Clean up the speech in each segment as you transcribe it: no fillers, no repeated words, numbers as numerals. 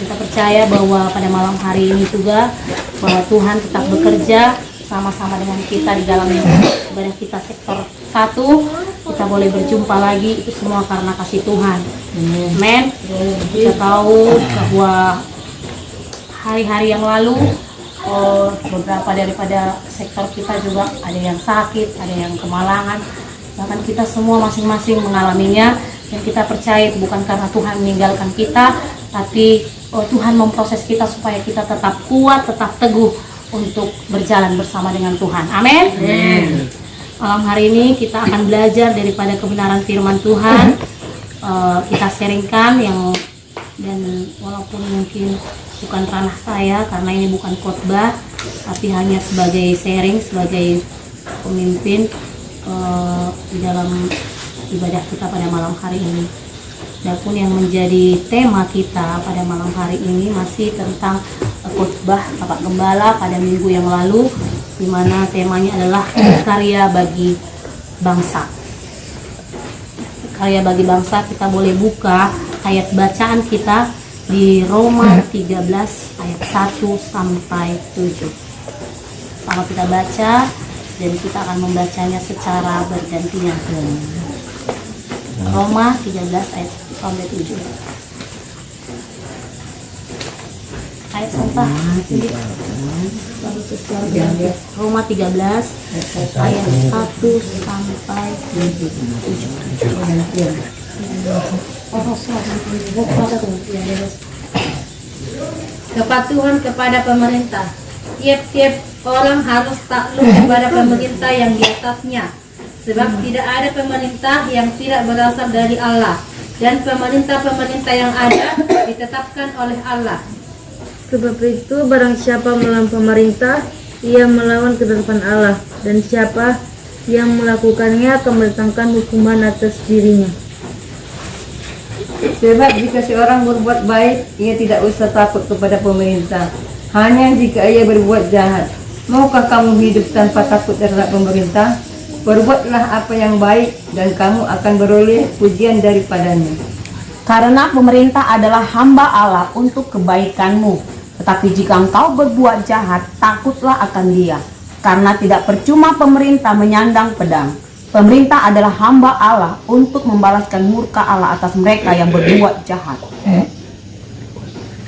Kita percaya bahwa pada malam hari ini juga bahwa Tuhan tetap bekerja sama-sama dengan kita di dalam ibadah kita sektor 1. Kita boleh berjumpa lagi, itu semua karena kasih Tuhan. Amen. Kita tahu bahwa hari-hari yang lalu beberapa daripada sektor kita juga ada yang sakit, ada yang kemalangan, bahkan kita semua masing-masing mengalaminya. Dan kita percaya itu bukan karena Tuhan meninggalkan kita, tapi Tuhan memproses kita supaya kita tetap kuat, tetap teguh untuk berjalan bersama dengan Tuhan. Amin. Malam hari ini kita akan belajar daripada kebenaran firman Tuhan. Kita sharingkan dan walaupun mungkin bukan ranah saya karena ini bukan khotbah, tapi hanya sebagai sharing, sebagai pemimpin di dalam ibadah kita pada malam hari ini. Adapun yang menjadi tema kita pada malam hari ini masih tentang khotbah Bapak Gembala pada minggu yang lalu, di mana temanya adalah karya bagi bangsa. Karya bagi bangsa, kita boleh buka ayat bacaan kita di Roma 13 ayat 1 sampai 7. Sama kita baca dan kita akan membacanya secara bergantian. Roma 13 ayat 1 sampai 7. Ayat sumpah Roma 13 ayat 1 sampai 7. Kepatuhan kepada pemerintah. Tiap-tiap orang harus takluk kepada pemerintah yang di atasnya, sebab tidak ada pemerintah yang tidak berasal dari Allah, dan pemerintah-pemerintah yang ada ditetapkan oleh Allah. Sebab itu barang siapa melawan pemerintah, ia melawan ketetapan Allah, dan siapa yang melakukannya akan mendatangkan hukuman atas dirinya. Sebab jika seorang berbuat baik, ia tidak usah takut kepada pemerintah. Hanya jika ia berbuat jahat. Maukah kamu hidup tanpa takut terhadap pemerintah? Perbuatlah apa yang baik, dan kamu akan beroleh pujian daripadanya. Karena pemerintah adalah hamba Allah untuk kebaikanmu. Tetapi jika engkau berbuat jahat, takutlah akan dia. Karena tidak percuma pemerintah menyandang pedang. Pemerintah adalah hamba Allah untuk membalaskan murka Allah atas mereka yang berbuat jahat.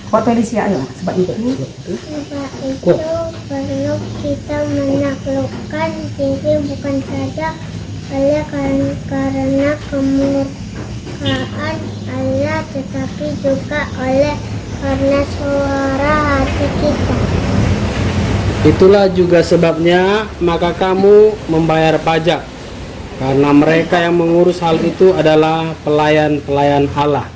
Buat Felicia, ayo sebab itu. Sebab itu perlu kita menaklukkan diri bukan saja karena kemurkaan Allah, tetapi juga karena suara hati kita. Itulah juga sebabnya maka kamu membayar pajak, karena mereka yang mengurus hal itu adalah pelayan-pelayan Allah.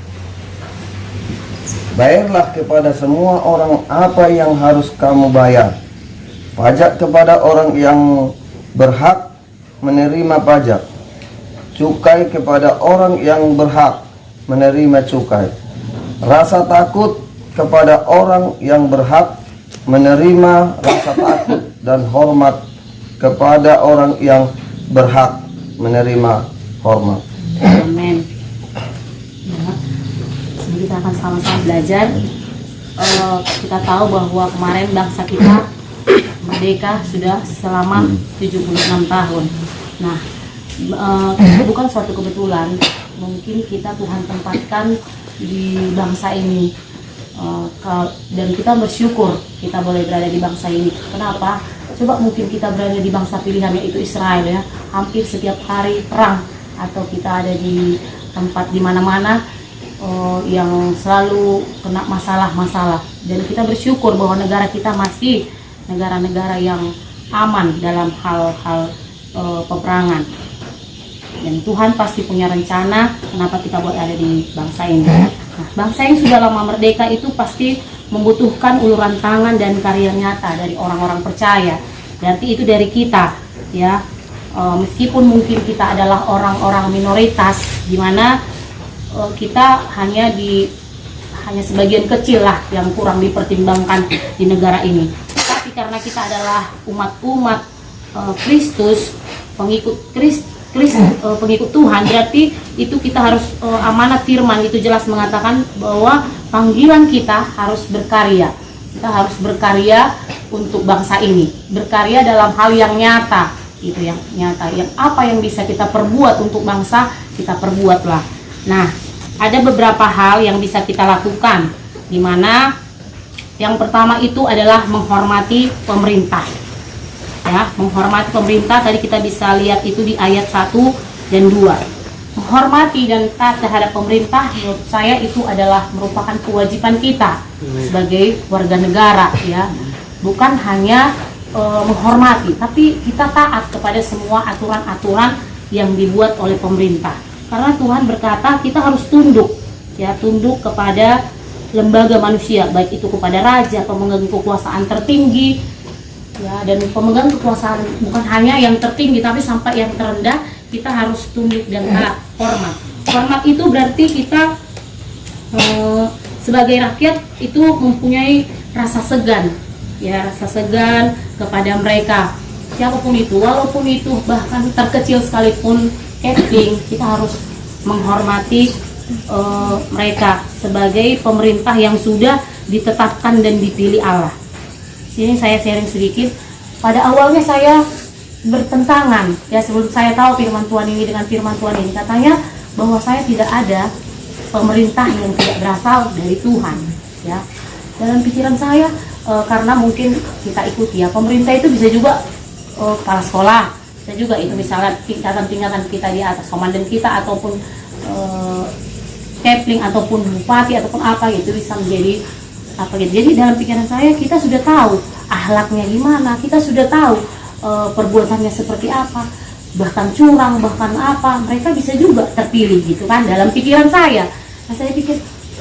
Bayarlah kepada semua orang apa yang harus kamu bayar. Pajak kepada orang yang berhak menerima pajak. Cukai kepada orang yang berhak menerima cukai. Rasa takut kepada orang yang berhak menerima rasa takut, dan hormat kepada orang yang berhak menerima hormat. Amin. Ya. Jadi kita akan sama-sama belajar. Kita tahu bahwa kemarin bangsa kita merdeka sudah selama 76 tahun. Nah, bukan suatu kebetulan. Mungkin kita Tuhan tempatkan di bangsa ini. Dan kita bersyukur kita boleh berada di bangsa ini. Kenapa? Coba mungkin kita berada di bangsa pilihan, yaitu Israel, ya. Hampir setiap hari perang, atau kita ada di tempat di mana-mana yang selalu kena masalah-masalah. Dan kita bersyukur bahwa negara kita masih negara-negara yang aman dalam hal-hal peperangan. Dan Tuhan pasti punya rencana kenapa kita boleh ada di bangsa ini. Nah, bangsa yang sudah lama merdeka itu pasti membutuhkan uluran tangan dan karya nyata dari orang-orang percaya. Berarti itu dari kita, ya. Meskipun mungkin kita adalah orang-orang minoritas, di mana kita hanya sebagian kecil lah yang kurang dipertimbangkan di negara ini. Tapi karena kita adalah umat Kristus, pengikut pengikut Tuhan, berarti itu kita harus amanat firman itu jelas mengatakan bahwa panggilan kita harus berkarya. Kita harus berkarya untuk bangsa ini, berkarya dalam hal yang nyata, itu yang nyata, yang apa yang bisa kita perbuat untuk bangsa, kita perbuatlah. Nah, ada beberapa hal yang bisa kita lakukan, di mana yang pertama itu adalah menghormati pemerintah. Ya, menghormati pemerintah, tadi kita bisa lihat itu di ayat 1 dan 2. Menghormati dan taat terhadap pemerintah, menurut saya itu adalah merupakan kewajiban kita sebagai warga negara, ya. Bukan hanya menghormati, tapi kita taat kepada semua aturan-aturan yang dibuat oleh pemerintah. Karena Tuhan berkata kita harus tunduk, ya, tunduk kepada lembaga manusia, baik itu kepada raja, pemegang kekuasaan tertinggi, ya, dan pemegang kekuasaan bukan hanya yang tertinggi, tapi sampai yang terendah kita harus tunduk dan taat, hormat. Hormat itu berarti kita sebagai rakyat itu mempunyai rasa segan, ya, rasa segan kepada mereka, siapapun itu, walaupun itu bahkan terkecil sekalipun Kepling, kita harus menghormati mereka sebagai pemerintah yang sudah ditetapkan dan dipilih Allah. Sini saya sharing sedikit. Pada awalnya saya bertentangan, ya, sebelum saya tahu firman Tuhan ini dengan firman Tuhan ini, katanya bahwa saya tidak ada pemerintah yang tidak berasal dari Tuhan, ya. Dalam pikiran saya, karena mungkin kita ikuti, ya, pemerintah itu bisa juga kepala sekolah, bisa juga itu misalnya tingkatan-tingkatan kita di atas, komandan kita ataupun Kepling ataupun bupati ataupun apa gitu, bisa menjadi apa gitu. Jadi dalam pikiran saya kita sudah tahu akhlaknya gimana, kita sudah tahu perbuatannya seperti apa, bahkan curang, bahkan apa, mereka bisa juga terpilih gitu kan dalam pikiran saya. Nah, saya pikir,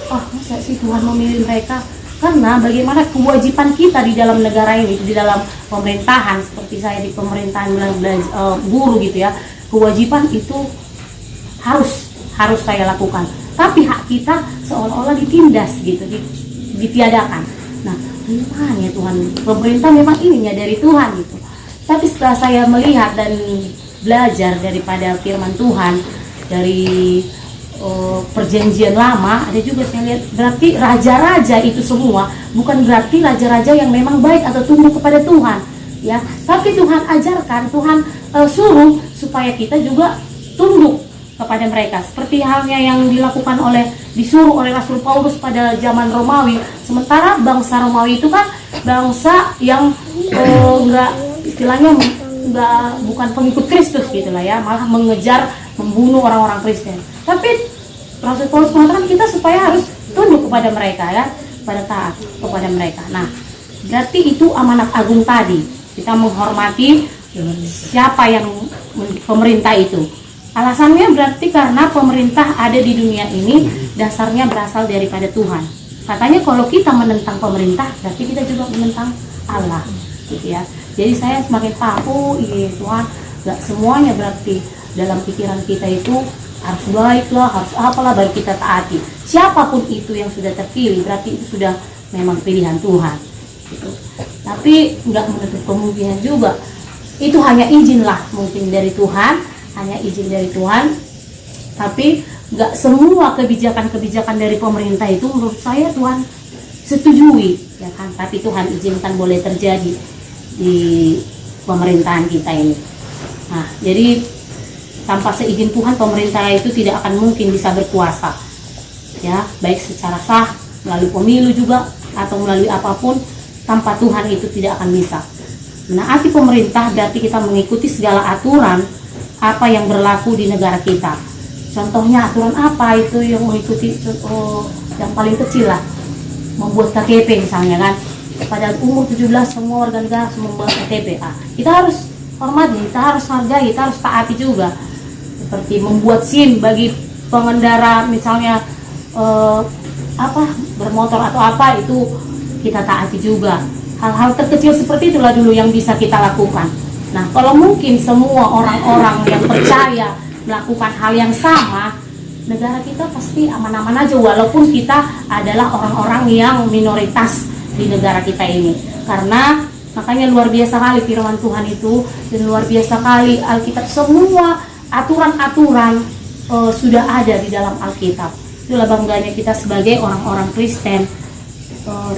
oh, masa sih Tuhan memilih mereka? Karena bagaimana kewajiban kita di dalam negara ini, di dalam pemerintahan, seperti saya di pemerintahan guru gitu, ya, kewajiban itu harus saya lakukan. Tapi hak kita seolah-olah ditindas gitu, ditiadakan. Nah, gimana ya Tuhan? Pemerintah memang ininya dari Tuhan gitu. Tapi setelah saya melihat dan belajar daripada firman Tuhan dari perjanjian lama, ada juga saya lihat berarti raja-raja itu semua bukan berarti raja-raja yang memang baik atau tunduk kepada Tuhan, ya. Tapi Tuhan ajarkan, Tuhan suruh supaya kita juga tunduk kepada mereka, seperti halnya yang disuruh oleh Rasul Paulus pada zaman Romawi. Sementara bangsa Romawi itu kan bangsa yang bukan pengikut Kristus gitulah, ya, malah mengejar, membunuh orang-orang Kristen. Tapi Rasul Paulus mengatakan kita supaya harus tunduk kepada mereka, ya, pada taat kepada mereka. Nah, berarti itu amanat agung tadi, kita menghormati siapa yang pemerintah itu. Alasannya berarti karena pemerintah ada di dunia ini dasarnya berasal daripada Tuhan. Katanya kalau kita menentang pemerintah berarti kita juga menentang Allah, gitu, ya. Jadi saya semakin tahu, iya Tuhan, gak semuanya berarti dalam pikiran kita itu harus baik lah, harus apalah baru kita taati. Siapapun itu yang sudah terpilih berarti itu sudah memang pilihan Tuhan, gitu. Tapi nggak menutup kemungkinan juga itu hanya izin lah mungkin dari Tuhan, hanya izin dari Tuhan. Tapi nggak semua kebijakan-kebijakan dari pemerintah itu menurut saya Tuhan setujui, ya kan. Tapi Tuhan izinkan boleh terjadi di pemerintahan kita ini. Nah, jadi tanpa seizin Tuhan pemerintah itu tidak akan mungkin bisa berkuasa, ya, baik secara sah melalui pemilu juga atau melalui apapun, tanpa Tuhan itu tidak akan bisa. Menaati pemerintah berarti kita mengikuti segala aturan apa yang berlaku di negara kita. Contohnya aturan apa itu yang mengikuti, yang paling kecil lah, membuat KTP misalnya kan. Pada umur 17 semua warga negara harus membuat KTP. Kita harus hormati, kita harus hargai, kita harus taati juga. Seperti membuat SIM bagi pengendara misalnya bermotor atau apa, itu kita taati juga. Hal-hal terkecil seperti itulah dulu yang bisa kita lakukan. Nah, kalau mungkin semua orang-orang yang percaya melakukan hal yang sama, negara kita pasti aman-aman aja, walaupun kita adalah orang-orang yang minoritas di negara kita ini. Karena makanya luar biasa kali firman Tuhan itu, dan luar biasa kali Alkitab, semua aturan-aturan sudah ada di dalam Alkitab. Itulah bangganya kita sebagai orang-orang Kristen.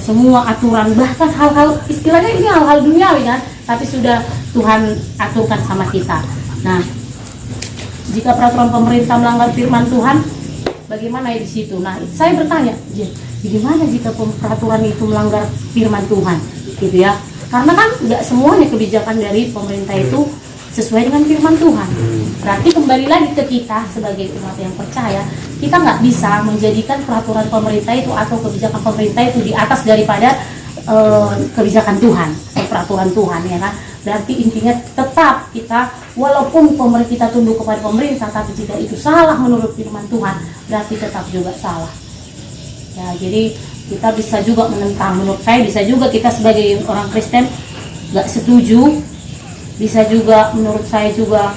Semua aturan, bahkan hal-hal istilahnya ini hal-hal duniawi kan, tapi sudah Tuhan aturkan sama kita. Nah, jika peraturan pemerintah melanggar firman Tuhan, bagaimana di situ? Nah, saya bertanya, bagaimana jika peraturan itu melanggar firman Tuhan, gitu ya? Karena kan nggak semuanya kebijakan dari pemerintah itu sesuai dengan firman Tuhan. Berarti kembali lagi ke kita sebagai umat yang percaya, kita nggak bisa menjadikan peraturan pemerintah itu atau kebijakan pemerintah itu di atas daripada kebijakan Tuhan atau peraturan Tuhan, ya kan? Berarti intinya tetap kita, walaupun pemerintah kita tunduk kepada pemerintah, tapi jika itu salah menurut firman Tuhan, berarti tetap juga salah. Ya, jadi kita bisa juga menentang. Menurut saya bisa juga kita sebagai orang Kristen nggak setuju. Bisa juga menurut saya juga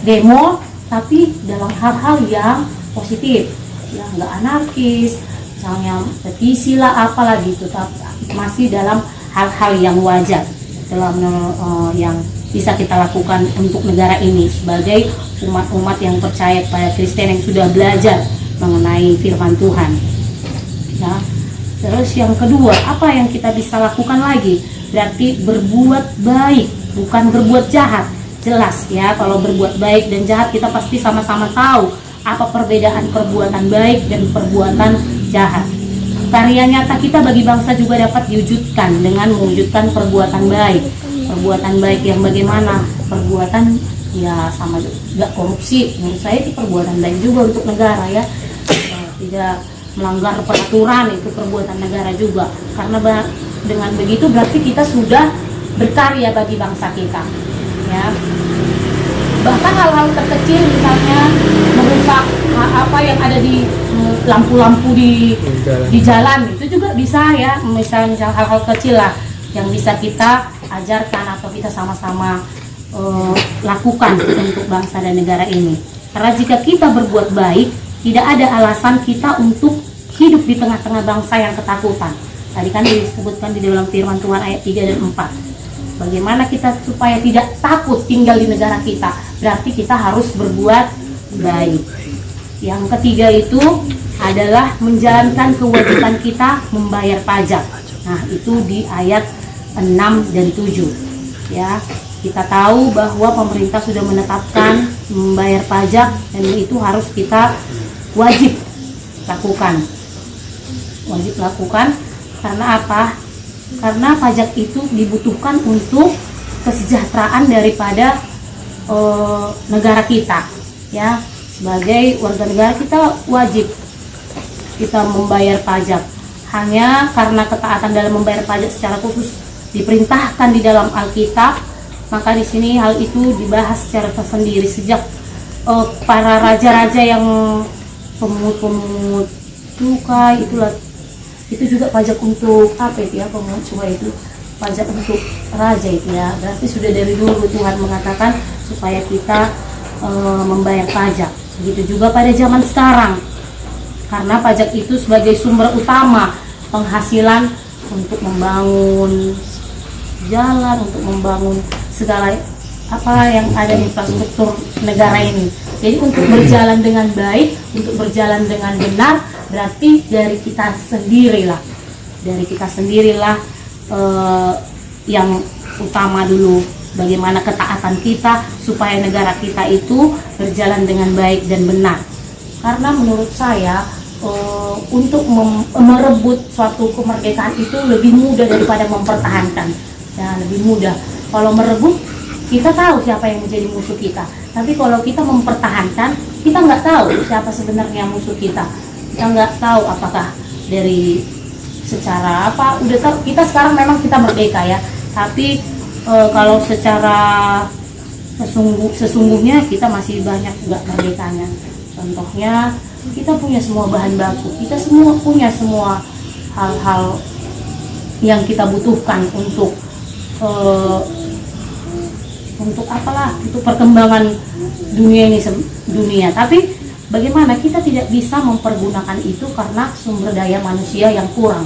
demo, tapi dalam hal-hal yang positif, yang nggak anarkis, misalnya petisi lah apalah gitu, tapi masih dalam hal-hal yang wajar, dalam yang bisa kita lakukan untuk negara ini sebagai umat-umat yang percaya pada Kristen yang sudah belajar mengenai firman Tuhan. Ya. Terus yang kedua, apa yang kita bisa lakukan lagi? Berarti berbuat baik, bukan berbuat jahat. Jelas ya, kalau berbuat baik dan jahat kita pasti sama-sama tahu apa perbedaan perbuatan baik dan perbuatan jahat. Karya nyata kita bagi bangsa juga dapat diwujudkan dengan mewujudkan perbuatan baik. Perbuatan baik yang bagaimana? Perbuatan ya sama, nggak korupsi. Menurut saya itu perbuatan baik juga untuk negara ya. Tidak melanggar peraturan, itu perbuatan negara juga. Karena dengan begitu berarti kita sudah berkarya bagi bangsa kita, ya. Bahkan hal-hal terkecil, misalnya merusak apa yang ada di lampu-lampu di jalan, itu juga bisa ya. Misalnya hal-hal kecil lah yang bisa kita ajarkan atau kita sama-sama lakukan untuk bangsa dan negara ini. Karena jika kita berbuat baik, tidak ada alasan kita untuk hidup di tengah-tengah bangsa yang ketakutan. Tadi kan disebutkan di dalam firman Tuhan ayat 3 dan 4. Bagaimana kita supaya tidak takut tinggal di negara kita? Berarti kita harus berbuat baik. Yang ketiga itu adalah menjalankan kewajiban kita membayar pajak. Nah, itu di ayat 6 dan 7. Ya, kita tahu bahwa pemerintah sudah menetapkan membayar pajak dan itu harus kita wajib lakukan. Wajib lakukan karena apa? Karena pajak itu dibutuhkan untuk kesejahteraan daripada negara kita, ya. Sebagai warga negara kita wajib kita membayar pajak. Hanya karena ketaatan dalam membayar pajak secara khusus diperintahkan di dalam Alkitab, maka di sini hal itu dibahas secara tersendiri sejak para raja-raja yang pemungut cukai itu juga pajak untuk apa itu ya, pemungut cukai itu pajak untuk raja itu ya. Berarti sudah dari dulu Tuhan mengatakan supaya kita membayar pajak. Begitu juga pada zaman sekarang, karena pajak itu sebagai sumber utama penghasilan untuk membangun jalan, untuk membangun segala apa yang ada di infrastruktur negara ini. Jadi untuk berjalan dengan baik, untuk berjalan dengan benar, berarti dari kita sendirilah, yang utama dulu. Bagaimana ketaatan kita supaya negara kita itu berjalan dengan baik dan benar. Karena menurut saya untuk merebut suatu kemerdekaan itu lebih mudah daripada mempertahankan. Ya, lebih mudah. Kalau merebut, kita tahu siapa yang menjadi musuh kita. Tapi kalau kita mempertahankan, kita nggak tahu siapa sebenarnya musuh kita. Kita nggak tahu apakah dari secara apa. Udah tahu kita sekarang memang kita merdeka ya. Tapi kalau secara sesungguhnya kita masih banyak nggak merdekanya. Contohnya kita punya semua bahan baku, kita semua punya semua hal-hal yang kita butuhkan untuk apalah, untuk perkembangan dunia ini, tapi bagaimana kita tidak bisa mempergunakan itu karena sumber daya manusia yang kurang.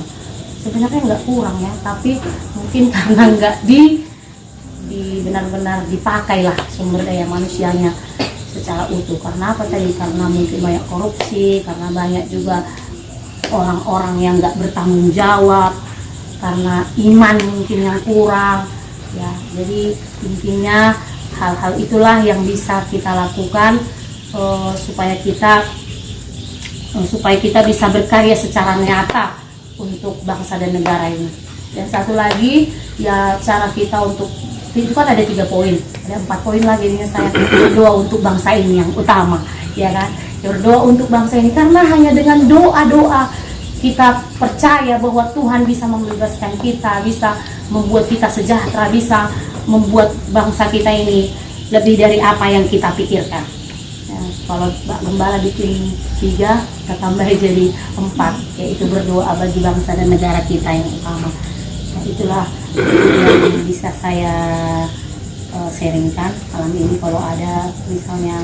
Sebenarnya nggak kurang ya, tapi mungkin karena nggak benar-benar dipakai lah sumber daya manusianya secara utuh. Karena apa tadi? Karena mungkin banyak korupsi, karena banyak juga orang-orang yang nggak bertanggung jawab, karena iman mungkin yang kurang. Ya, jadi intinya hal-hal itulah yang bisa kita lakukan supaya kita bisa berkarya secara nyata untuk bangsa dan negara ini. Dan satu lagi ya, cara kita untuk itu kan ada 3 poin, ada 4 poin lagi. Jadinya saya berdoa untuk bangsa ini yang utama, ya kan? Berdoa untuk bangsa ini karena hanya dengan doa-doa kita percaya bahwa Tuhan bisa membebaskan kita, bisa membuat kita sejahtera, bisa membuat bangsa kita ini lebih dari apa yang kita pikirkan. Ya, kalau Pak Gembala bikin 3, kita tambah jadi 4, yaitu berdoa bagi bangsa dan negara kita yang utama. Nah, itulah yang bisa saya sharingkan malam ini. Kalau ada misalnya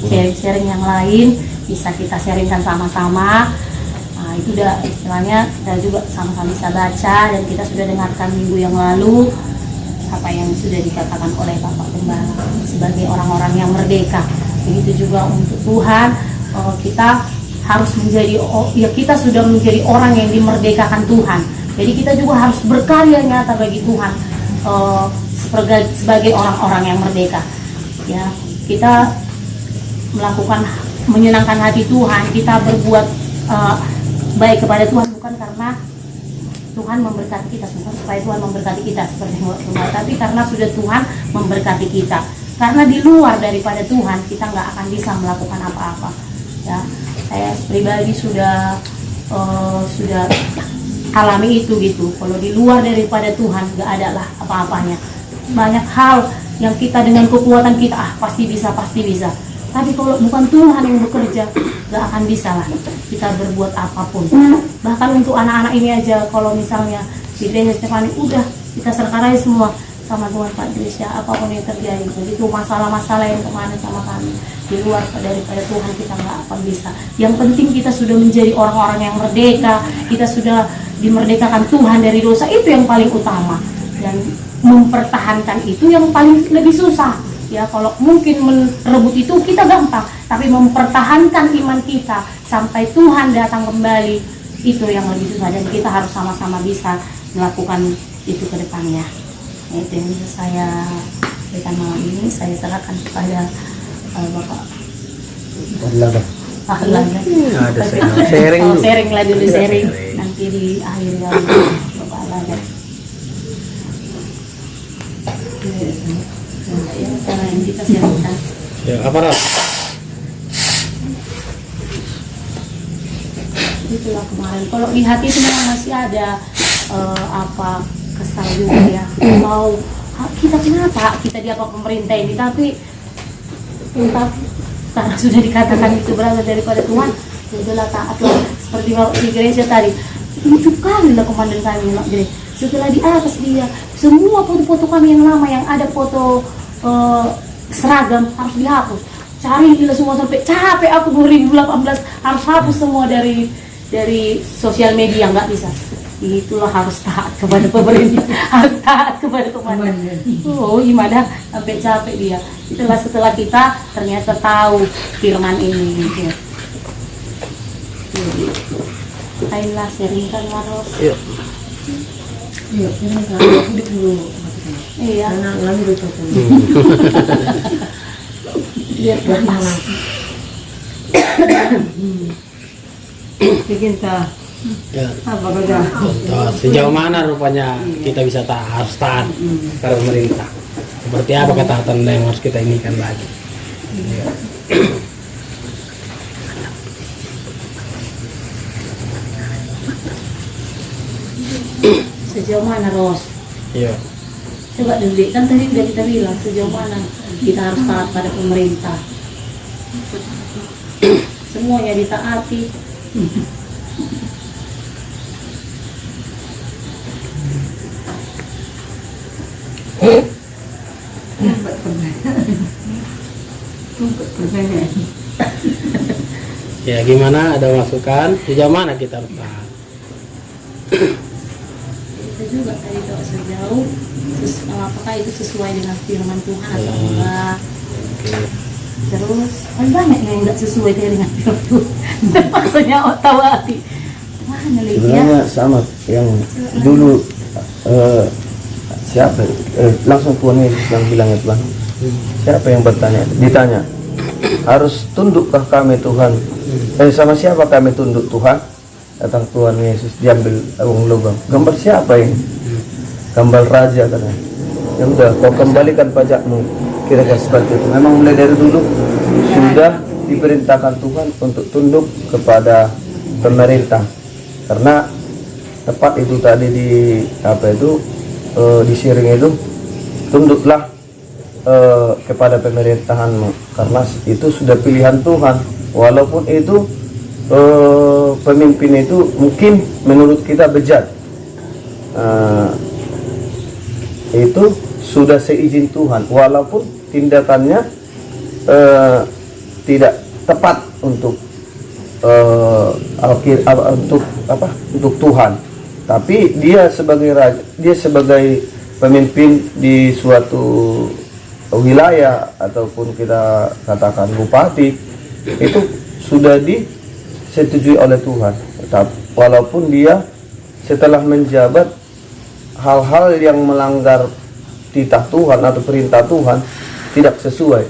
sharing-sharing yang lain, bisa kita sharingkan sama-sama. Nah, itu udah istilahnya kita juga sama-sama bisa baca, dan kita sudah dengarkan minggu yang lalu apa yang sudah dikatakan oleh Bapak Gembala sebagai orang-orang yang merdeka. Begitu juga untuk Tuhan, kita harus menjadi, ya kita sudah menjadi orang yang dimerdekakan Tuhan. Jadi kita juga harus berkarya nyata bagi Tuhan sebagai orang-orang yang merdeka. Ya, kita melakukan menyenangkan hati Tuhan, kita berbuat baik kepada Tuhan bukan karena Tuhan memberkati kita, bukan supaya Tuhan memberkati kita seperti Tuhan, tapi karena sudah Tuhan memberkati kita. Karena di luar daripada Tuhan kita nggak akan bisa melakukan apa-apa. Ya, saya pribadi sudah alami itu gitu. Kalau di luar daripada Tuhan nggak ada lah apa-apanya. Banyak hal yang kita dengan kekuatan kita pasti bisa. Tapi kalau bukan Tuhan yang bekerja, gak akan bisa lah kita berbuat apapun. Bahkan untuk anak-anak ini aja, kalau misalnya di gereja Stefani udah kita serahkan aja semua sama Tuhan Pak Dresya, apapun yang terjadi. Jadi itu masalah-masalah yang kemana sama kami, di luar daripada Tuhan kita gak akan bisa. Yang penting kita sudah menjadi orang-orang yang merdeka, kita sudah dimerdekakan Tuhan dari dosa, itu yang paling utama. Dan mempertahankan itu yang paling lebih susah. Ya, kalau mungkin merebut itu kita gampang, tapi mempertahankan iman kita sampai Tuhan datang kembali itu yang lebih susah, dan kita harus sama-sama bisa melakukan itu ke depannya. Nah, itu yang bisa saya berikan malam ini. Saya serahkan kepada Bapak Ahlaga. Ada sharing dulu. Sharing lah dulu, sharing. Nanti di akhir ya Bapak Ahlaga. Yang kita sharingkan. Ya, apa Ras? Itulah kemarin. Kalau di hati itu memang masih ada kesal juga ya. Mau kita kenapa kita diapa pemerintah ini, tapi entah karena sudah dikatakan itu berasal daripada Tuhan, sudahlah taatlah. Seperti di gereja tadi, lucu kali lah komandan kami gereja. Setelah di atas dia semua foto-foto kami yang lama yang ada foto seragam harus dihapus. Cari gila semua sampai capek aku 2018 harus hapus semua dari sosial media, nggak bisa. Itulah harus taat kepada pemerintah, harus taat kepada komandan. Oh gimana sampai capek dia. Itulah setelah kita ternyata tahu firman ini. Gitu. Ayolah sharingkan Maros. Yuk. Iya, ini kan udah dulu. Iya. Karena lagi itu. Biar panas. Bikin ta. Ya. Apa kerja? Contoh, sejauh mana rupanya kita bisa harus taat pada pemerintah. Seperti apa ketaatan yang harus kita inikan lagi. Ya. Sejauh mana Ros? Iya. Coba dulu, kan tadi udah kita bilang sejauh mana kita harus taat pada pemerintah. Semuanya ditaati. Ya gimana, ada masukan sejauh mana kita harus taat? juga tadi kalau sejauh apakah itu sesuai dengan firman Tuhan atau enggak. Terus banyak yang enggak sesuai dengan firman Tuhan. Maksudnya tahu hati. Mana lagi ya? Sebenarnya sama yang dulu siapa? Langsung Tuhan Yesus yang bilang itu Tuhan. Siapa yang ditanya, harus tundukkah kami Tuhan? Sama siapa kami tunduk Tuhan? Datang Tuhan Yesus diambil lubang. Gambar siapa ini? Gambar raja katanya. Ya udah, kau kembalikan pajakmu. Kira-kira seperti itu. Memang mulai dari dulu sudah diperintahkan Tuhan untuk tunduk kepada pemerintah. Karena tepat itu tadi di di Syiring itu, tunduklah kepada pemerintahanmu, karena itu sudah pilihan Tuhan. Walaupun itu pemimpin itu mungkin menurut kita bejat, itu sudah seizin Tuhan, walaupun tindakannya tidak tepat untuk untuk Tuhan, tapi dia sebagai raja, dia sebagai pemimpin di suatu wilayah ataupun kita katakan bupati, itu sudah disetujui oleh Tuhan. Walaupun dia setelah menjabat hal-hal yang melanggar titah Tuhan atau perintah Tuhan tidak sesuai,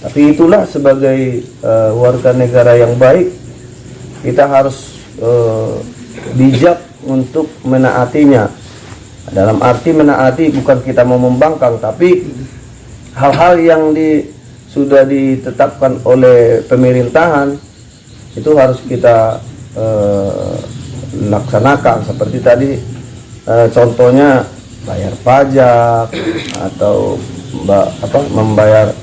tapi itulah sebagai warga negara yang baik, kita harus bijak untuk menaatinya. Dalam arti menaati bukan kita mau membangkang, tapi hal-hal yang sudah ditetapkan oleh pemerintahan itu harus kita laksanakan. Seperti tadi contohnya bayar pajak atau membayar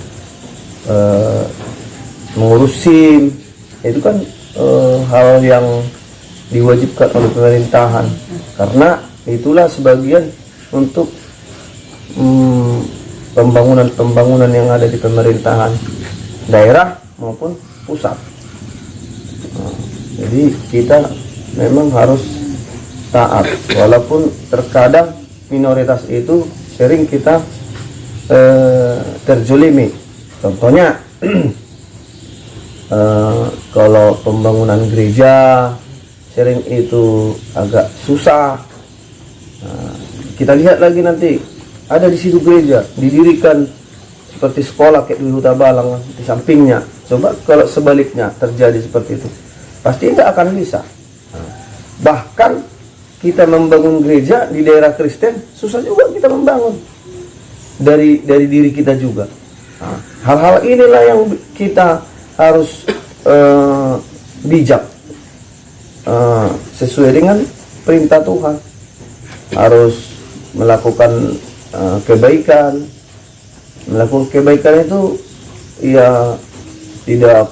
mengurus SIM, itu kan hal yang diwajibkan oleh pemerintahan, karena itulah sebagian untuk pembangunan yang ada di pemerintahan daerah maupun pusat. Jadi kita memang harus taat, walaupun terkadang minoritas itu sering kita terzolimi. Contohnya kalau pembangunan gereja sering itu agak susah. Kita lihat lagi nanti ada di situ gereja didirikan seperti sekolah kayak di Huta Balang di sampingnya. Coba kalau sebaliknya terjadi seperti itu, pasti tidak akan bisa. Bahkan kita membangun gereja di daerah Kristen susah juga kita membangun dari diri kita juga. Hal-hal inilah yang kita harus bijak, sesuai dengan perintah Tuhan, harus melakukan kebaikan. Melakukan kebaikan itu ya tidak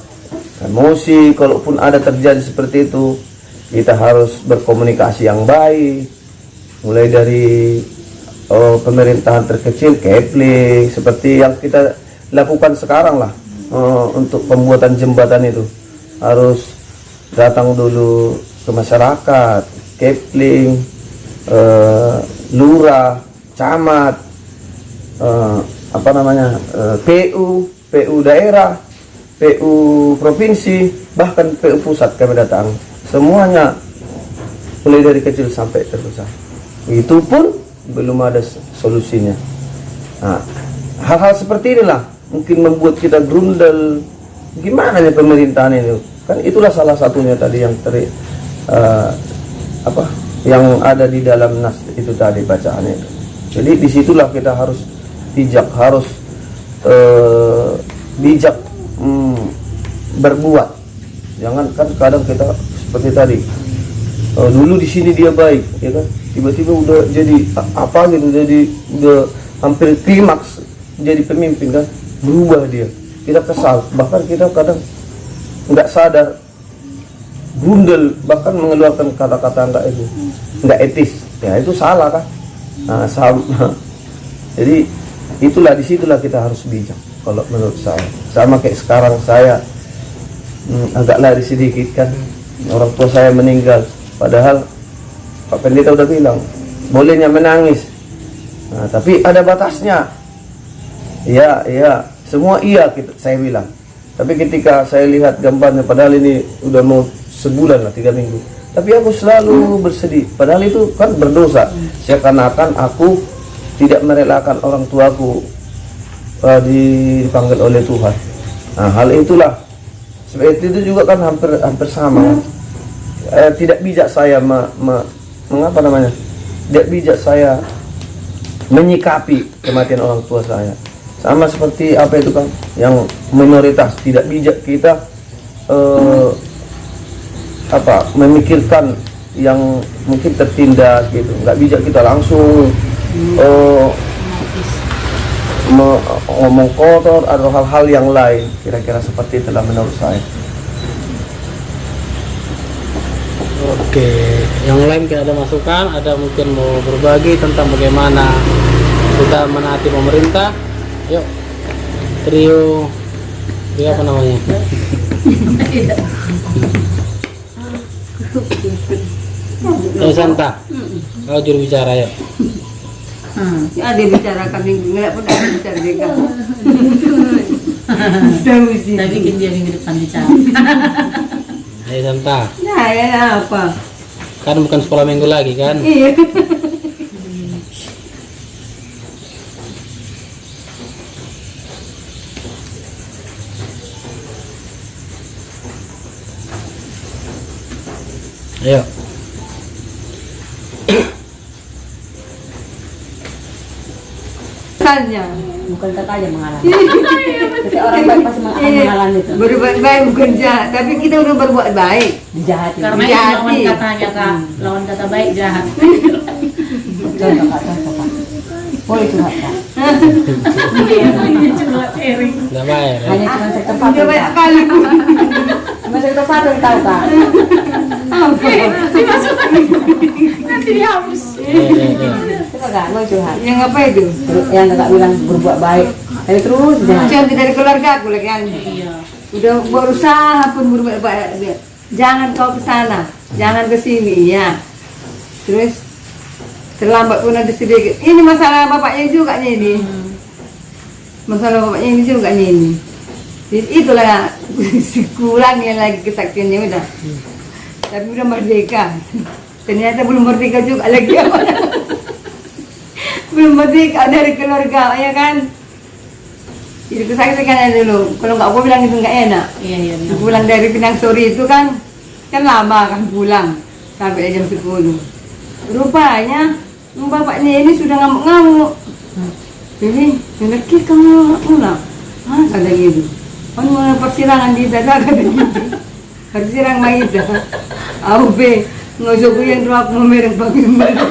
emosi. Kalaupun ada terjadi seperti itu, kita harus berkomunikasi yang baik, mulai dari pemerintahan terkecil, kepling, seperti yang kita lakukan sekarang lah. Untuk pembuatan jembatan itu harus datang dulu ke masyarakat, kepling, lurah, camat, PU daerah, PU provinsi, bahkan PU pusat kami datang. Semuanya mulai dari kecil sampai terbesar. Itu pun belum ada solusinya. Nah, hal-hal seperti inilah mungkin membuat kita grundel. Gimana nih pemerintahan ini? Kan itulah salah satunya tadi yang yang ada di dalam nas itu tadi bacaannya itu. Jadi disitulah kita harus bijak, harus bijak berbuat. Jangan kan kadang kita seperti tadi, dulu di sini dia baik, ya kan? Tiba-tiba udah jadi apa gitu, jadi udah hampir klimaks jadi pemimpin kan, berubah dia. Kita kesal, bahkan kita kadang nggak sadar, grundel, bahkan mengeluarkan kata-kata nggak etis. Ya itu salah kan? Nah, jadi itulah, disitulah kita harus bijak. Kalau menurut saya, sama kayak sekarang saya agak lari sedikit kan, orang tua saya meninggal, padahal Pak Pendeta udah bilang bolehnya menangis. Nah, tapi ada batasnya. Iya, semua iya saya bilang. Tapi ketika saya lihat gambarnya, padahal ini udah mau sebulan lah, 3 minggu. Tapi aku selalu bersedih. Padahal itu kan berdosa. Seakan-akan aku tidak merelakan orang tuaku dipanggil oleh Tuhan. Nah, hal itulah. Seperti itu juga kan hampir sama. Tidak bijak saya mengapa namanya? Tidak bijak saya menyikapi kematian orang tua saya. Sama seperti apa itu kan yang minoritas, tidak bijak kita memikirkan yang mungkin tertindas gitu. Nggak bijak kita langsung ngomong kotor atau hal-hal yang lain, kira-kira seperti itulah menurut saya. Oke, yang lain kita ada masukan, ada mungkin mau berbagi tentang bagaimana kita menaati pemerintah. Yuk, trio apa namanya? Santa, kau juru bicara yuk. Ada bicara kami nggak pernah bicara mereka. Saya bikin dia minggu depan bicara. Ayo Santa. Nah, ya apa? Kan bukan sekolah minggu lagi kan? Iya. Ayo. Misalnya, Bukan kata aja mengalami. Setiap orang baik pasti akan mengalami itu. berbuat baik bukan jahat, tapi kita udah berbuat baik. Dijahati. Karena itu Jadi. lawan katanya Kak, lawan kata baik jahat. Contoh Kak. Boleh curhat Kak. Nggak bayar ya? Hanya cuma sektor Udah 1. banyak kali. Cuma sektor 1 yang tahu Kak. Nanti dihapus. Coba Kak, mau curhat. Yang apa itu? Yang Kakak bilang berbuat baik, tapi terus jahat. Contoh dari keluarga aku lagi kan. Iya. Udah berusaha pun berbuat baik. Jangan kau ke sana, jangan ke sini, ya. Terus terlambat pun ada sedikit. Ini masalah bapaknya juga ini. Masalah bapaknya ini juga ini. Jadi itulah kurangnya lagi kesaksiannya udah. Tapi udah merdeka. Ternyata belum merdeka juga lagi. Belum merdeka dari keluarga, ya kan? Jadi kesaksian dulu. Kalau nggak aku bilang itu nggak enak. Iya. Pulang dari Pinang Sore itu kan lama kan pulang sampai jam 10. Rupanya bapaknya ini sudah ngamuk-ngamuk. Jadi lelaki kamu pulang, kata gitu. Kamu mau persirangan di dada kata gitu. Persirang Maida. Aku ngosok yang dua aku memereng pagi balik.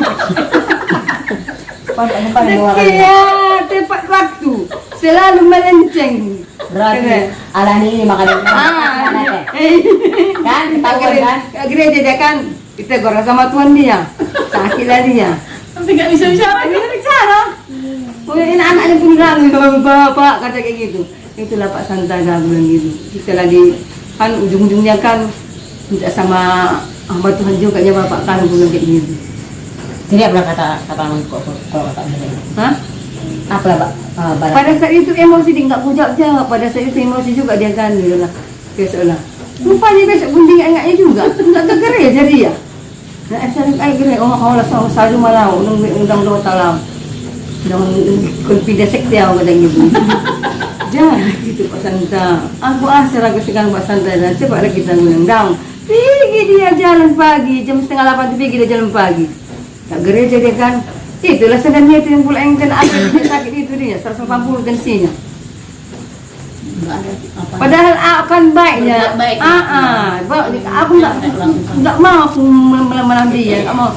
Iya, tepat waktu. Selalu melenceng. Berarti Alani ini makan kan ketahuan kan? Gereja dia kan kita goreng sama Tuhan dia. Sakit lah dia. Tapi nggak bisa bicara. Bisa bicara. Oh, ini anaknya pun bilang, bapak kata kayak gitu. Itulah Pak Santa dah bilang gitu. Kita lagi kan ujung-ujungnya kan minta sama hamba Tuhan juga ya bapak kan bilang kayak gitu. Jadi apa kata kok kalau kata begini? Hah? Apa Pak? Pada saat itu emosi dia nggak jawab. Pada saat itu emosi juga dia kan gitu lah. Biasalah. Rupanya besok pun dia ingatnya juga. Nggak tergerak jadi ya. Nah, saya gerak Allah selalu malau undang talam. Undang konfida sekte aku kata gitu. Jangan gitu Pak Santa. Aku asal aku sekarang Pak Santa dan coba lagi kita ngundang. Pergi dia jalan pagi jam 7:30 pergi dia jalan pagi. Tak gereja dia kan. Itulah sebenarnya itu yang pula yang kena dia sakit itu dia 180 tensinya. Nggak ada apa. Padahal akan baiknya. Baik. Aku nggak mau aku melawan dia, nggak mau.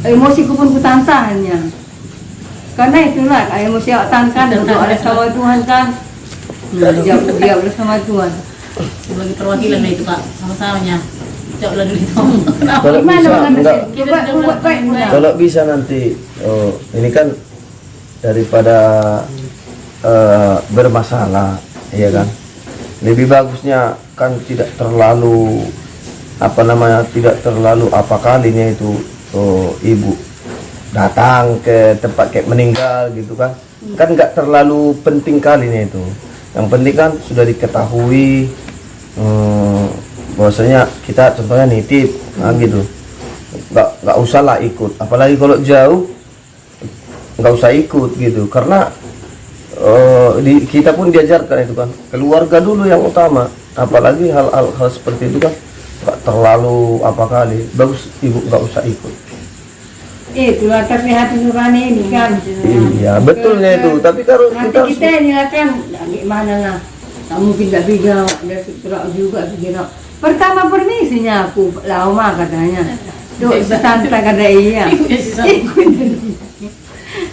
Emosiku pun kutahan-tahannya. Karena itulah emosi awak tahankan berdoa sama Tuhan kan. Dia oleh sama Tuhan. Sebagai perwakilan itu Pak, sama-samanya. Jauh lagi itu. Kalau Gimana bisa, mengatasi? enggak. Coba buat baik pula. Kalau bisa nanti, ini kan daripada bermasalah, ya kan. Lebih bagusnya kan tidak terlalu tidak terlalu apa kalinya itu ibu. datang ke tempat kayak meninggal gitu kan. Kan nggak terlalu penting kalinya itu. Yang penting kan sudah diketahui bahwasanya kita contohnya nitip, nah gitu. Nggak usah lah ikut, apalagi kalau jauh nggak usah ikut gitu, karena kita pun diajarkan itu kan, keluarga dulu yang utama, apalagi hal seperti itu kan nggak terlalu apa kali, bagus ibu nggak usah ikut. Itulah tapi hati nurani ini kan. Iya betulnya itu, tapi kalau Nanti kita ini kan gimana lah, tak mungkin tak bilang ada sutra juga bilang. Pertama permisinya aku lama katanya. Duk santai kata iya.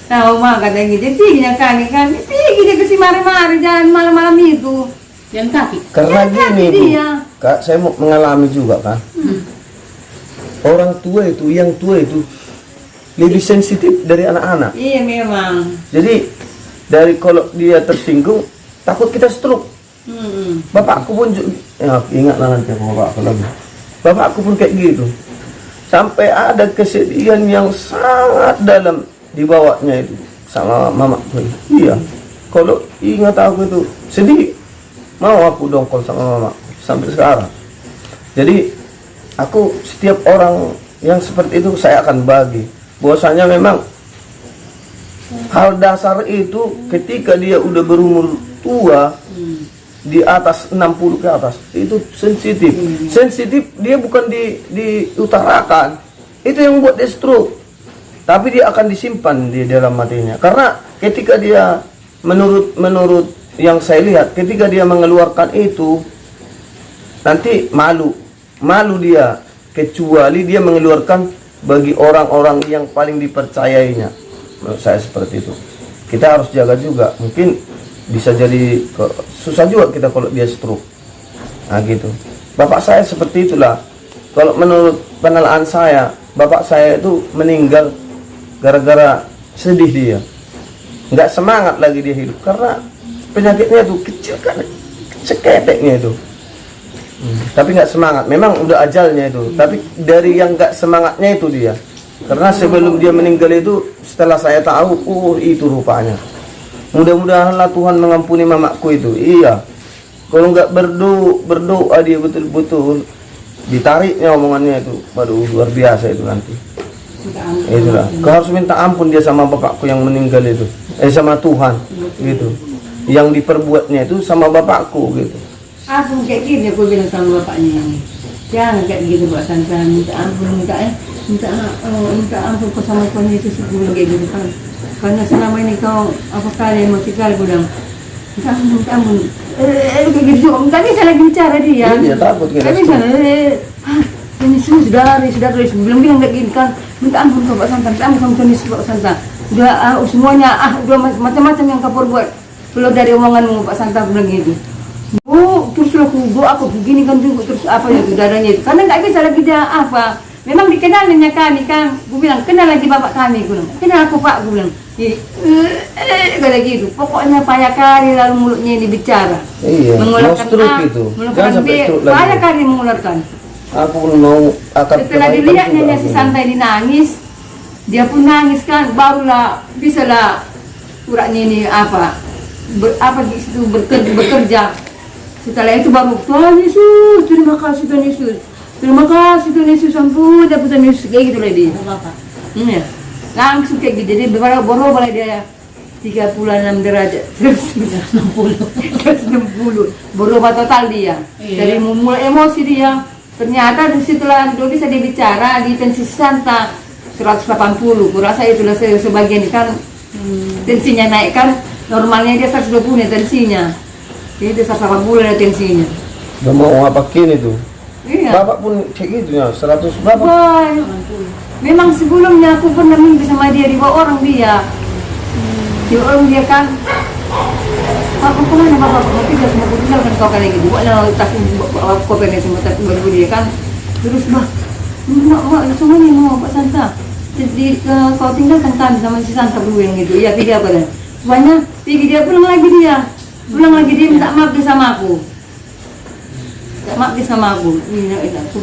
Lama katanya gitu. Tingginya kan pergi dia ke si mari-mari jalan malam-malam itu. Jalan kaki. karena Ya, gini Bu, dia. Kak, saya mau mengalami juga kan. Orang tua itu, yang tua itu lebih sensitif dari anak-anak. Iya memang. Jadi dari kalau dia tersinggung, takut kita stroke. Bapakku pun ya, ingatlah nanti aku bapakku lagi. Bapakku pun kayak gitu. Sampai ada kesedihan yang sangat dalam dibawanya itu sama mamaku. Iya. Kalau ingat aku itu sedih, mau aku dongkol sama mama sampai sekarang. Jadi aku setiap orang yang seperti itu saya akan bagi. Bahwasanya memang hal dasar itu ketika dia udah berumur tua, di atas 60 ke atas, itu sensitif. Sensitif dia bukan diutarakan, itu yang buat dia stroke, tapi dia akan disimpan di dalam hatinya. Karena ketika dia menurut yang saya lihat, ketika dia mengeluarkan itu nanti malu dia, kecuali dia mengeluarkan bagi orang-orang yang paling dipercayainya. Menurut saya seperti itu. Kita harus jaga juga, mungkin bisa jadi susah juga kita kalau dia stroke. Nah gitu. Bapak saya seperti itulah. Kalau menurut penelaan saya, bapak saya itu meninggal gara-gara sedih dia. Nggak semangat lagi dia hidup karena penyakitnya itu kecil kan, seketeknya itu. Tapi nggak semangat. Memang udah ajalnya itu. Tapi dari yang nggak semangatnya itu dia. Karena sebelum dia meninggal itu, setelah saya tahu, itu rupanya. Mudah-mudahanlah Tuhan mengampuni mamaku itu. Iya. Kalau nggak berdoa dia betul-betul ditariknya omongannya itu, baru luar biasa itu nanti. Itulah. Kau harus minta ampun dia sama bapakku yang meninggal itu. Sama Tuhan gitu. Yang diperbuatnya itu sama bapakku gitu. Aku kayak gini aku bilang sama bapaknya ini. Jangan kayak gitu Pak Santa, minta ampun kau sama Tuhan Yesus, aku bilang kayak gitu kan. Karena selama ini kau apa kali masih kali bilang minta ampun kayak gitu juga nggak bisa lagi bicara dia. Iya takut kita. Nggak bisa. Ini sudah bilang kayak gini kan, minta ampun kau Pak Santa, minta ampun sama Tuhan Yesus Pak Santa. Udah semuanya udah macam-macam yang kau perbuat. Kalau dari omonganmu Pak Santa bilang gitu. Terus aku begini kan juga terus apa ya dadanya itu. Karena nggak bisa lagi dia apa. Memang dikenalnya kami kan, gue bilang kenal lagi bapak kami, gue bilang kenal aku Pak, gue bilang kayak gitu. Pokoknya payah kali lalu mulutnya ini bicara, Iya, mengeluarkan itu. mengeluarkan Jangan B, sampai stroke lagi. payah kali mengeluarkan. Aku pun mau akan Setelah dilihatnya si Santai dinangis, dia pun nangis kan, barulah bisalah uratnya ini di situ bekerja. Setelah itu baru Tuhan Yesus, terima kasih Tuhan Yesus. Terima kasih Tuhan Yesus, ampun Tuhan Yesus, kayak gitu lah dia. Ya. Langsung kayak gitu, jadi baru boleh dia 36 derajat, 160, berubah total dia. Dari mulai emosi dia, ternyata di situlah dia bisa dibicara di tensi Santa 180, kurasa itulah sebagian kan tensinya naik kan, normalnya dia 120 tensinya, jadi 180 tensinya. Udah mau ngapain itu? Iya. Bapak pun kayak gitu ya, 100 berapa? Boy, memang sebelumnya aku pernah mimpi sama dia, 2 orang dia. 2 orang dia kan. Aku kemana bapak? Nanti dia semua tinggalkan kau kali gitu. Bawa tas kopernya semua tas baru dia kan. Terus mak semuanya mau Pak Santa. Jadi kau tinggalkan kami sama si Santa dulu yang gitu. Iya pergi apa dah? Banyak pergi dia pulang lagi dia minta maaf dia sama aku. Maaf dia sama aku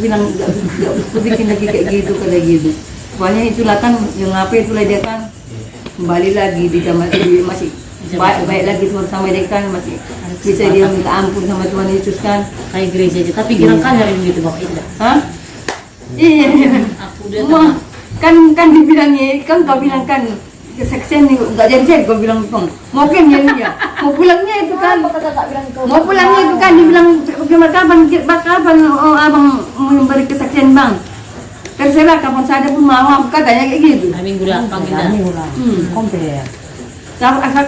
bilang aku bikin lagi kayak gitu. Soalnya itulah kan yang apa itulah dia kan kembali lagi di zaman dia masih baik lagi Tuhan sama dia kan masih bisa dia minta ampun sama Tuhan Yesus kan. Kayak gereja aja, tapi girang kali hari begitu Bapak itu. Hah? Iya. Aku udah Wah, kan dibilangnya kan kau bilang kan kesaksian nih nggak jadi saya kau bilang bang mau kan ya mau pulangnya itu kan mau pulangnya itu kan dibilang kapan abang memberi kesaksian bang terserah kapan saja pun mau katanya kayak gitu. minggu datang kita.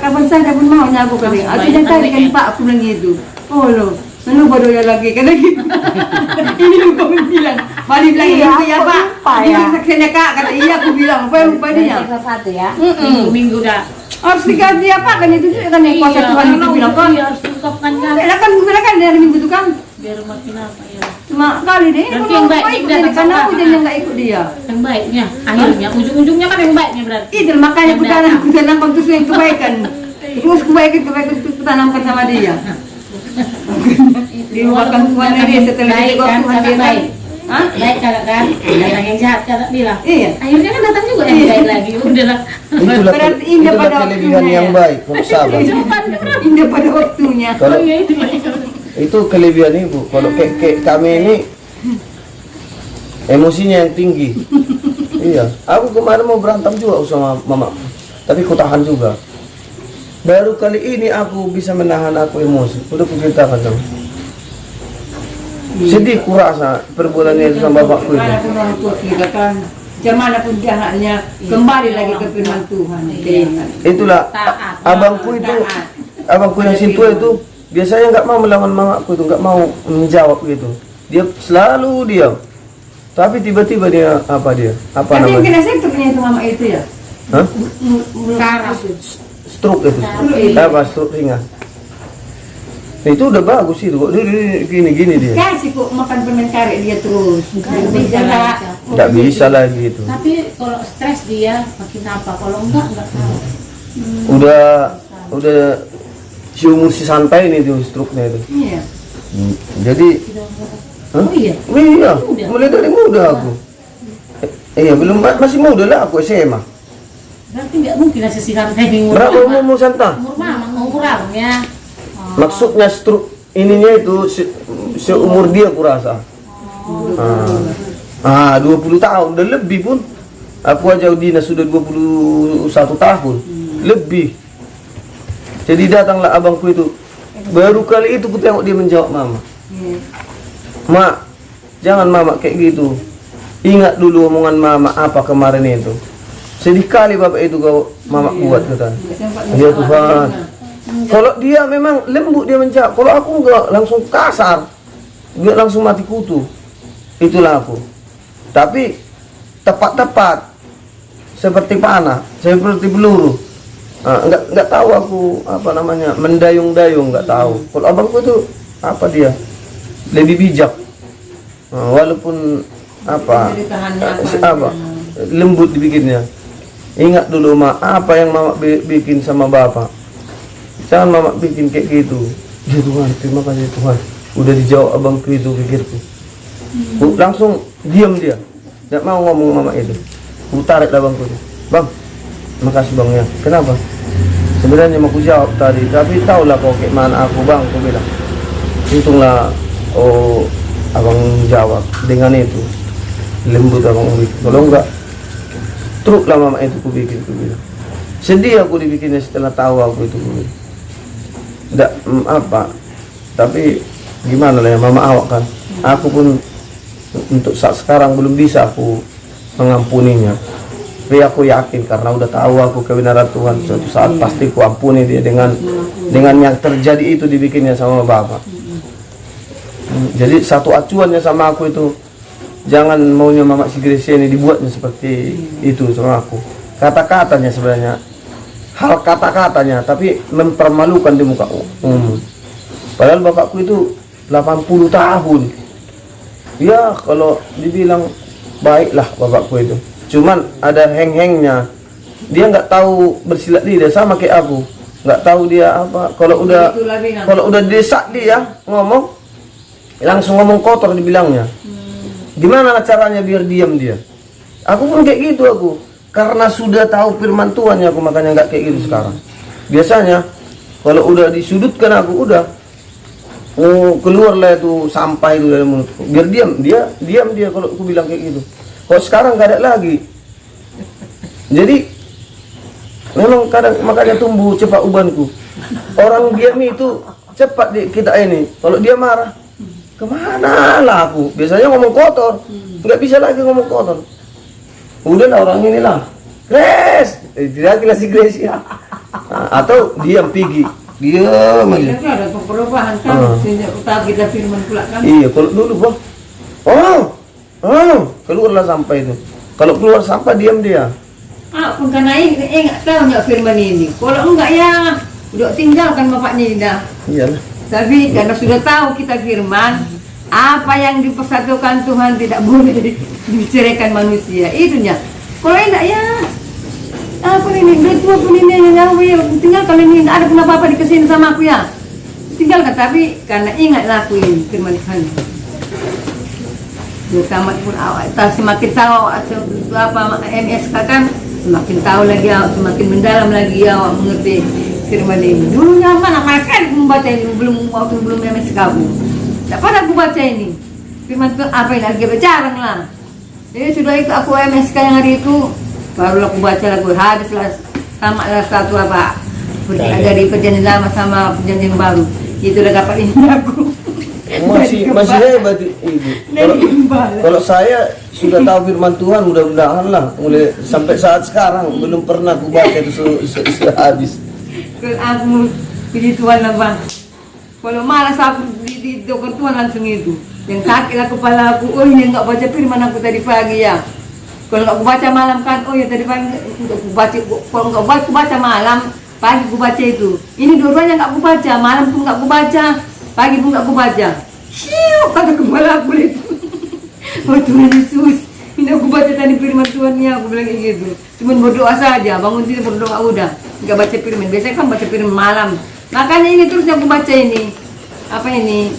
Kapan saja pun mau nyabu kali akhirnya tadi kan pak aku bilang gitu. Oh lo lalu baru ya lagi karena gitu. Ini lu kau bilang balik bilang iya ya pak dia kesaksiannya kak kata iya aku bilang apa yang lupa dia Satu ya. Minggu dah. harus diganti apa kan itu juga kan yang kuasa Tuhan itu bilang kan harus diungkapkan kan. beda kan bilang kan dari minggu itu kan Biar makin apa ya. cuma kali deh Berarti kalau yang baik mau yang ikut datang jadi karena sama aku apa? jadi yang nggak ikut dia Yang baiknya, akhirnya ujung-ujungnya kan yang baiknya berarti. itu makanya aku tanamkan terus yang kebaikan terus kebaikan itu tanamkan sama dia diubahkan Tuhan dia setelah Baik diubah kan, Tuhan dia kakak kan baik. hah Baik kakak kan, datang yang jahat kakak bilang. iya Akhirnya kan datang juga yang baik lagi. Udahlah. Itulah, Berarti indah itulah pada kelebihan waktunya yang ya. baik untuk sahabat. indah pada waktunya Kalau Iya itu. itu kelebihan ibu. Kalau kayak kami ini emosinya yang tinggi. Iya, aku kemarin mau berantem juga sama mama, tapi ku tahan juga. Baru kali ini aku bisa menahan aku emosi. Udah kuceritakan sama. Sedih kurasa perbuatannya itu sama bapakku itu. Gimana pun orang tua kita kan gimana pun jahatnya kembali lagi ke firman Tuhan keingat Itulah Taat. abangku itu, abangku yang simpul itu biasanya nggak mau melawan mamaku itu, nggak mau menjawab gitu. Dia selalu diam. Tapi tiba-tiba dia apa tapi yang namanya? kena sektornya itu mama itu ya Hah? Saraf. Stroke itu. Apa stroke ringan? Itu udah bagus itu kok. Gini dia. kasih kok makan permen karet dia terus Bisa lah. Nggak bisa lagi itu. Tapi kalau stres dia makin apa? Kalau enggak tahu. Udah si umur si santai ini tuh stroke-nya itu. iya Jadi Oh iya. iya, mulai dari muda aku. Iya, belum masih muda lah aku SMA. Berarti nggak mungkin lah sisiran timing Berapa umur Santa? Umur mama, umur abangnya. Maksudnya stroke ininya itu seumur dia kurasa. 20 tahun udah lebih pun. Aku aja Udina sudah 21 tahun. Lebih. Jadi datanglah abangku itu. Baru kali itu ku tengok dia menjawab mama. Mak, jangan mama kayak gitu. Ingat dulu omongan mama apa kemarin itu. Sedih kali bapak itu kau mama buat kata. Ya Tuhan. Kalau dia memang lembut dia menjawab. Kalau aku enggak langsung kasar. Enggak langsung mati kutu. Itulah aku. Tapi tepat-tepat seperti panah, seperti peluru. Enggak tahu aku apa namanya mendayung-dayung enggak tahu. Kalau abangku itu apa dia? Lebih bijak. Walaupun apa lembut dibikinnya. Ingat dulu mak apa yang mama bikin sama bapak. Jangan mama bikin kayak gitu. Ya Tuhan, terima kasih Tuhan. Udah dijawab abangku itu pikirku. Langsung diam dia. Tidak mau ngomong mama itu. Ku tarik abangku itu. Bang, makasih bang ya. Kenapa? Sebenarnya mau ku jawab tadi, tapi tahulah kau kayak mana aku bang. Aku bilang. Untunglah abang jawab dengan itu lembut abang bikin. Kalau enggak truk lah mama itu ku bikin. Sedih aku dibikinnya setelah tahu aku itu. Enggak apa. Tapi gimana lah ya mama awak kan. Aku pun untuk saat sekarang belum bisa aku mengampuninya. Tapi aku yakin karena udah tahu aku kebenaran Tuhan, suatu saat pasti ku ampuni dia dengan yang terjadi itu dibikinnya sama bapak. Jadi satu acuannya sama aku itu jangan maunya mama si Gracia ini dibuatnya seperti itu sama aku. Kata-katanya sebenarnya hal kata-katanya tapi mempermalukan di muka umum. Padahal bapakku itu 80 tahun. Ya kalau dibilang baiklah bapakku itu. Cuman ada heng-hengnya. Dia nggak tahu bersilat lidah sama kayak aku. Nggak tahu dia apa. Kalau udah desak dia ngomong langsung ngomong kotor dibilangnya. Gimana caranya biar diam dia? Aku pun kayak gitu aku. Karena sudah tahu firman Tuhan ya aku makanya nggak kayak gitu sekarang. Biasanya kalau udah disudutkan aku udah keluarlah itu sampah itu dari mulutku. Biar diam dia kalau aku bilang kayak gitu. Kalau sekarang nggak ada lagi. Jadi memang kadang makanya tumbuh cepat ubanku. Orang diam itu cepat kita ini. Kalau dia marah, kemana lah aku? Biasanya ngomong kotor, nggak bisa lagi ngomong kotor. Udah lah orang inilah, Grace, tidak kira si Grace ya. Nah, atau diam pergi, diam aja. Tapi ada perubahan kan, sejak kita firman pula kan. Iya, kalau dulu bang, keluarlah sampah itu. Kalau keluar sampah diam dia. Pun karena ingat tahu nggak firman ini. Kalau enggak ya, udah tinggalkan bapaknya dah. Iyalah. Tapi karena sudah tahu kita firman, apa yang dipersatukan Tuhan tidak boleh dibicarakan manusia. Itunya. Kalau enggak ya, apa ini? Udah tua pun ini yang tinggalkan ini. Nggak ada kenapa-apa dikasih sama aku ya. Tinggalkan. Tapi karena ingat lakuin firman Tuhan. Tamat pun awak, semakin tahu apa MSK kan, semakin tahu lagi awak, semakin mendalam lagi awak mengerti firman ini. Dulu nyaman, lama sekali aku membaca ini waktu belum MSK aku. Tak pernah aku baca ini. Firman itu apa ini lagi berjarang lah. Jadi sudah itu aku MSK yang hari itu, baru aku baca lagu habislah tamatlah satu apa dari perjanjian lama sama perjanjian baru. Itulah dapat ini aku. Masih hebat ibu. Kalau saya sudah tahu firman Tuhan, mudah-mudahan lah mulai sampai saat sekarang belum pernah aku baca itu habis. Kalau aku pilih Tuhan lah bang. Kalau malas aku di dokter Tuhan langsung itu. Yang sakit lah kepala aku, oh ini nggak baca firman aku tadi pagi ya. Kalau nggak aku baca malam kan, oh ya tadi pagi aku baca. Kalau nggak aku baca malam, pagi aku baca itu. Ini dua-duanya nggak aku baca, malam pun nggak aku baca. Pagi pun aku baca. Siu, kata kepala aku itu. Oh Tuhan Yesus, ini aku baca tadi firman Tuhan ya, aku bilang kayak gitu. Cuman berdoa saja, bangun tidur berdoa udah. Enggak baca firman, biasanya kan baca firman malam. Makanya ini terus aku baca ini. Apa ini?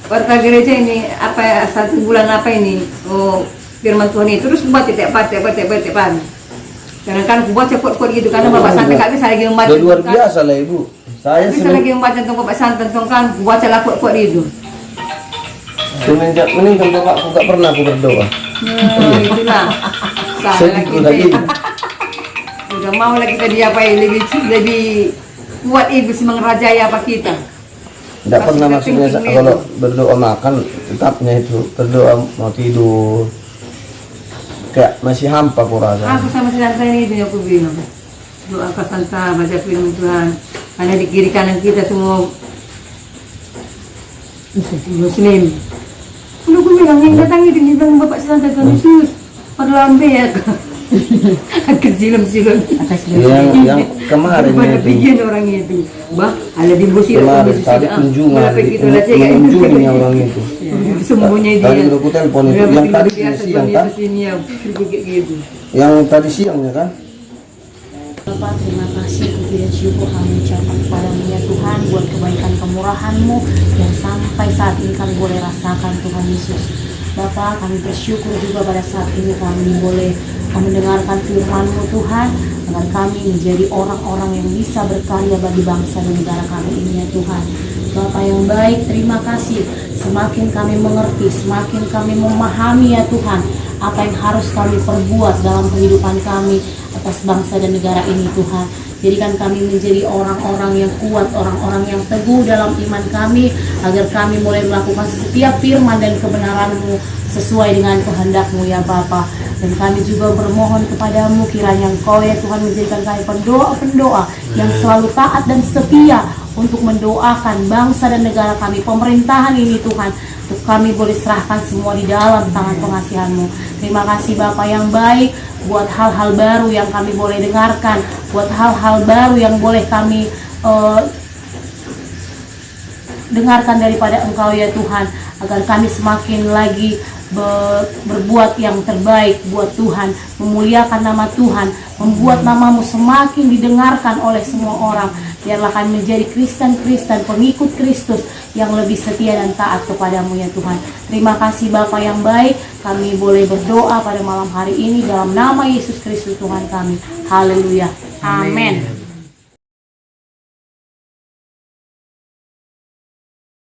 Warta gereja ini, apa ya, 1 bulan apa ini? Oh, firman Tuhan ini terus aku baca tiap pagi. Karena kan aku baca kuat-kuat gitu, karena Bapak Santai nggak bisa lagi membaca. Luar biasa lah ibu. Saya bisa lagi membaca tentang Bapak Santai kan, baca lah kuat-kuat itu. Semenjak meninggal bapakku nggak pernah aku berdoa. Itulah. Sedih lagi. Udah mau lagi kita diapain lebih kuat ibu mengerajai apa kita. Tidak pernah maksudnya kalau berdoa makan tetapnya itu berdoa mau tidur. Kayak masih hampa aku rasa. Aku sama si Santa ini itu yang aku bilang. Doa ke Santa, baca firman Tuhan. Karena di kiri kanan kita semua Muslim. Kalau aku bilang yang datang itu dia bilang Bapak Santa Tuhan Yesus. Perlambe ya. Agak silam-silam. Yang kemarin itu orang itu. Bah, ada di busi kemarin tadi kunjungan mengunjungi orang itu. Sembunyi dia. Tadi aku telepon itu yang tadi siang kan? Yang tadi siangnya kan? Bapak, terima kasih, puji dan syukur kami ucapkan kepadamu ya Tuhan buat kebaikan kemurahan-Mu yang sampai saat ini kami boleh rasakan Tuhan Yesus. Bapak, kami bersyukur juga pada saat ini kami boleh mendengarkan firman-Mu Tuhan, agar kami menjadi orang-orang yang bisa berkarya bagi bangsa dan negara kami ini ya Tuhan. Bapak yang baik, terima kasih. Semakin kami mengerti, semakin kami memahami ya Tuhan, apa yang harus kami perbuat dalam kehidupan kami atas bangsa dan negara ini Tuhan. Jadikan kami menjadi orang-orang yang kuat, orang-orang yang teguh dalam iman kami, agar kami mulai melakukan setiap firman dan kebenaran-Mu sesuai dengan kehendak-Mu ya Bapa. Dan kami juga bermohon kepadamu kiranya Engkau ya Tuhan menjadikan kami pendoa-pendoa yang selalu taat dan setia untuk mendoakan bangsa dan negara kami, pemerintahan ini Tuhan. Untuk kami boleh serahkan semua di dalam tangan pengasihan-Mu. Terima kasih Bapa yang baik, buat hal-hal baru yang kami boleh dengarkan, buat hal-hal baru yang boleh kami dengarkan daripada Engkau ya Tuhan, agar kami semakin lagi berbuat yang terbaik buat Tuhan, memuliakan nama Tuhan, membuat namamu semakin didengarkan oleh semua orang, Biarlah kami menjadi Kristen-Kristen, pengikut Kristus yang lebih setia dan taat kepadamu ya Tuhan. Terima kasih Bapa yang baik, kami boleh berdoa pada malam hari ini dalam nama Yesus Kristus Tuhan kami. Haleluya. Amin.